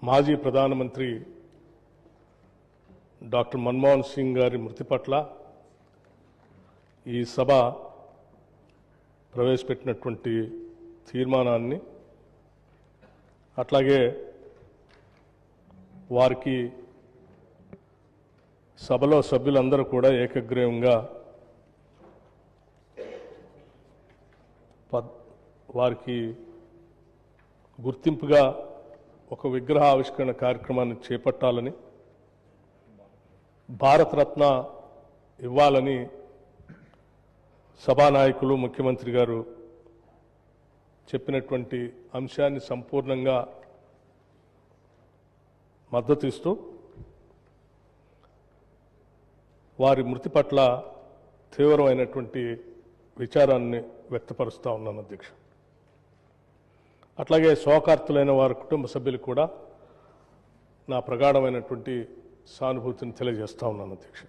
మాజీ ప్రధానమంత్రి డాక్టర్ మన్మోహన్ సింగ్ గారి మృతి పట్ల ఈ సభ ప్రవేశపెట్టినటువంటి తీర్మానాన్ని, అట్లాగే వారికి సభలో సభ్యులందరూ కూడా ఏకగ్రీవంగా వారికి గుర్తింపుగా ఒక విగ్రహ ఆవిష్కరణ కార్యక్రమాన్ని చేపట్టాలని, భారతరత్న ఇవ్వాలని సభానాయకులు ముఖ్యమంత్రి గారు చెప్పినటువంటి అంశాన్ని సంపూర్ణంగా మద్దతు ఇస్తూ వారి మృతి పట్ల తీవ్రమైనటువంటి విచారాన్ని వ్యక్తపరుస్తూ ఉన్నాను అధ్యక్ష. అట్లాగే శోకార్తులైన వారి కుటుంబ సభ్యులు కూడా నా ప్రగాఢమైనటువంటి సానుభూతిని తెలియజేస్తూ ఉన్నాను అధ్యక్ష.